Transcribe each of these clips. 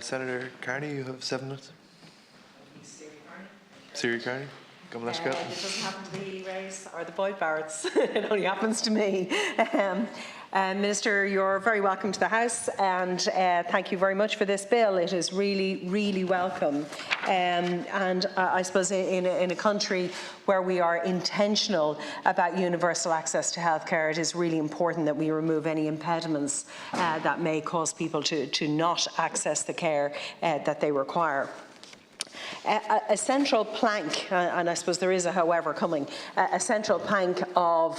Senator Carney, you have 7 minutes. Siri Carney. It doesn't happen to the race or the Boyd Barretts. It only happens to me. Minister, you're very welcome to the House, and thank you very much for this bill. It is really, really welcome. And I suppose in a country where we are intentional about universal access to healthcare, it is really important that we remove any impediments that may cause people to not access the care that they require. A central plank, and I suppose there is a however coming, a central plank of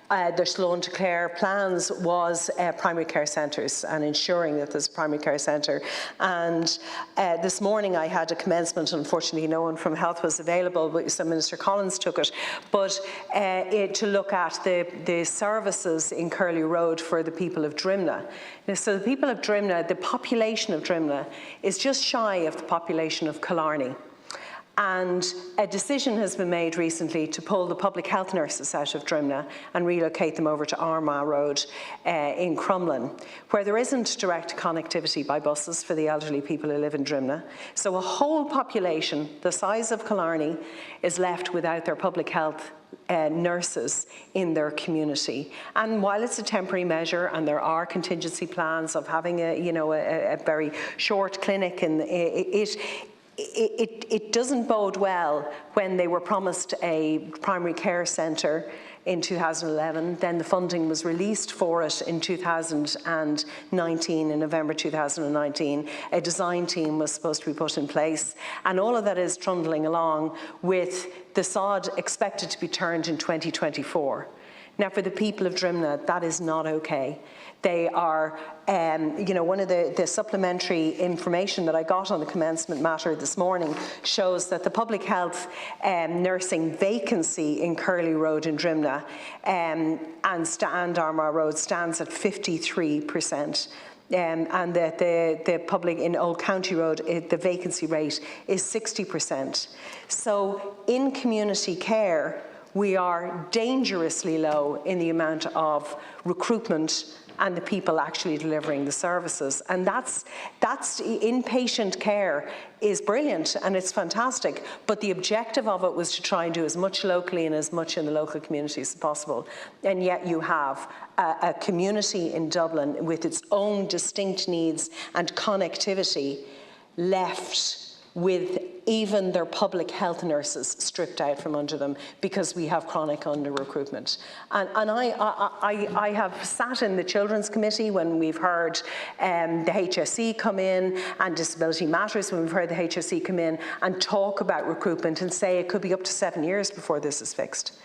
the Sloan to Clare plans was primary care centres and ensuring that there's a primary care centre. And this morning I had a commencement. Unfortunately, no one from Health was available, but so Minister Collins took it. But to look at the services in Curlew Road for the people of Drimnagh. So the people of Drimnagh, the population of Drimnagh is just shy of the population of Killarney. And a decision has been made recently to pull the public health nurses out of Drimnagh and relocate them over to Armagh Road in Crumlin, where there isn't direct connectivity by buses for the elderly people who live in Drimnagh. So a whole population the size of Killarney is left without their public health nurses in their community. And while it's a temporary measure and there are contingency plans of having a very short clinic, and it doesn't bode well when they were promised a primary care centre in 2011. Then the funding was released for it in 2019, in November 2019. A design team was supposed to be put in place, and all of that is trundling along with the sod expected to be turned in 2024. Now, for the people of Drimnagh, that is not okay. They are, one of the supplementary information that I got on the commencement matter this morning shows that the public health nursing vacancy in Curlew Road in Drimnagh and Armagh Road stands at 53%. And that the public in Old County Road, the vacancy rate is 60%. So in community care, we are dangerously low in the amount of recruitment and the people actually delivering the services. And that's inpatient care is brilliant and it's fantastic, but the objective of it was to try and do as much locally and as much in the local communities as possible. And yet you have a community in Dublin with its own distinct needs and connectivity left with even their public health nurses stripped out from under them because we have chronic under-recruitment. And I have sat in the Children's Committee when we've heard the HSE come in, and Disability Matters when we've heard the HSE come in and talk about recruitment and say it could be up to 7 years before this is fixed.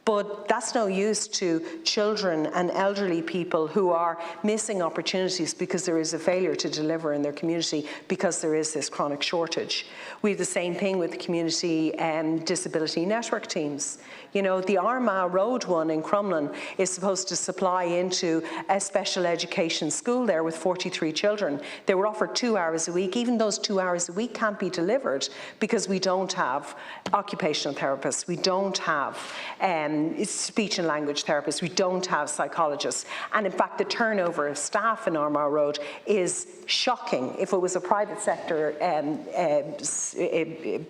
But that's no use to children and elderly people who are missing opportunities because there is a failure to deliver in their community because there is this chronic shortage. We have the same thing with the community disability network teams. You know, the Armagh Road one in Crumlin is supposed to supply into a special education school there with 43 children. They were offered 2 hours a week. Even those 2 hours a week can't be delivered because we don't have occupational therapists, we don't have speech and language therapists, we don't have psychologists. And in fact, the turnover of staff in Armagh Road is shocking. If it was a private sector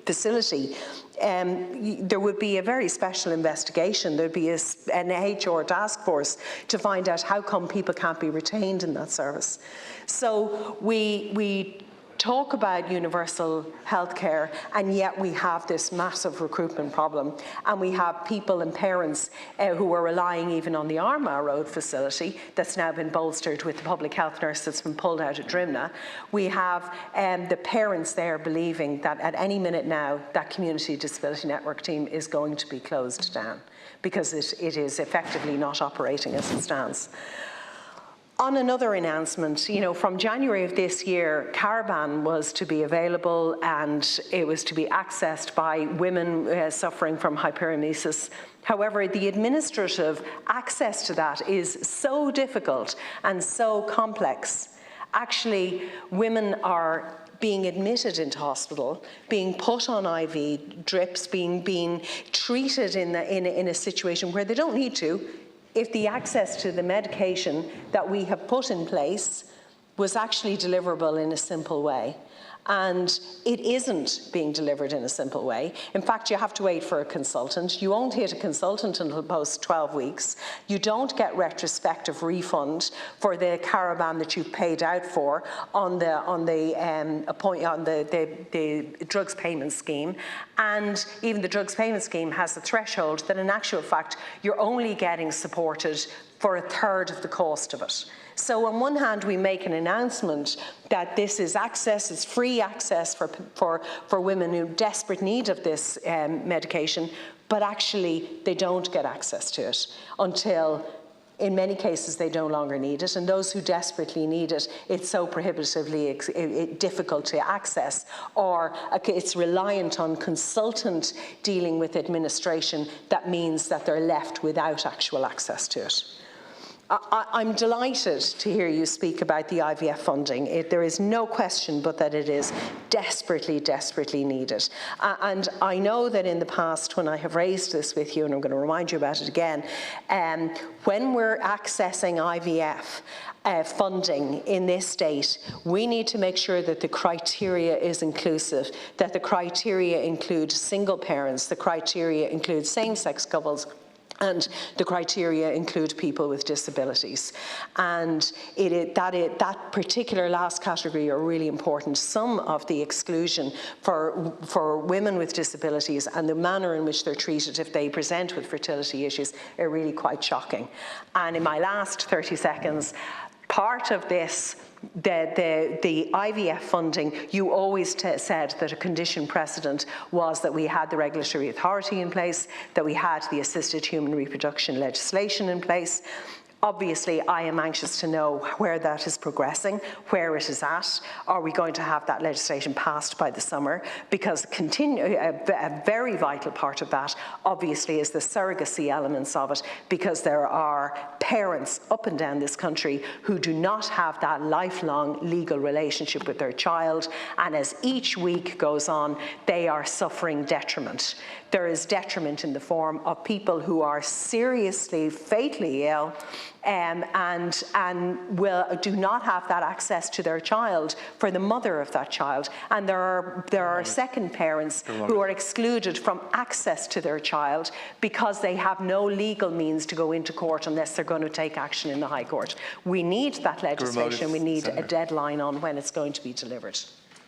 facility, there would be a very special investigation. There'd be an HR task force to find out how come people can't be retained in that service. So we talk about universal healthcare, and yet we have this massive recruitment problem, and we have people and parents who are relying even on the Armagh Road facility that's now been bolstered with the public health nurse that's been pulled out of Drimnagh. We have the parents there believing that at any minute now that community disability network team is going to be closed down because it is effectively not operating as it stands. On another announcement, you know, from January of this year, Caravan was to be available and it was to be accessed by women suffering from hyperemesis. However, the administrative access to that is so difficult and so complex. Actually, women are being admitted into hospital, being put on IV drips, being treated in a situation where they don't need to, if the access to the medication that we have put in place was actually deliverable in a simple way. And it isn't being delivered in a simple way. In fact, you have to wait for a consultant. You won't hit a consultant until post 12 weeks. You don't get retrospective refund for the caravan that you've paid out for on the drugs payment scheme. And even the drugs payment scheme has a threshold that in actual fact, you're only getting supported for a third of the cost of it. So on one hand, we make an announcement that this is access, it's free access for women who are in desperate need of this medication, but actually they don't get access to it until, in many cases, they no longer need it. And those who desperately need it, it's so prohibitively difficult to access, or it's reliant on consultant dealing with administration that means that they're left without actual access to it. I'm delighted to hear you speak about the IVF funding. There is no question but that it is desperately, desperately needed. And I know that in the past, when I have raised this with you, and I'm going to remind you about it again, when we're accessing IVF funding in this state, we need to make sure that the criteria is inclusive, that the criteria include single parents, the criteria include same-sex couples, and the criteria include people with disabilities. And that particular last category are really important. Some of the exclusion for women with disabilities and the manner in which they're treated if they present with fertility issues are really quite shocking. And in my last 30 seconds, part of this, the IVF funding, you always said that a condition precedent was that we had the regulatory authority in place, that we had the assisted human reproduction legislation in place. Obviously, I am anxious to know where that is progressing, where it is at. Are we going to have that legislation passed by the summer? Because a very vital part of that, obviously, is the surrogacy elements of it, because there are parents up and down this country who do not have that lifelong legal relationship with their child, and as each week goes on, they are suffering detriment. There is detriment in the form of people who are seriously, fatally ill, and do not have that access to their child for the mother of that child. And there are second parents who are excluded from access to their child because they have no legal means to go into court unless they're going to take action in the High Court. We need that legislation. We need a deadline on when it's going to be delivered.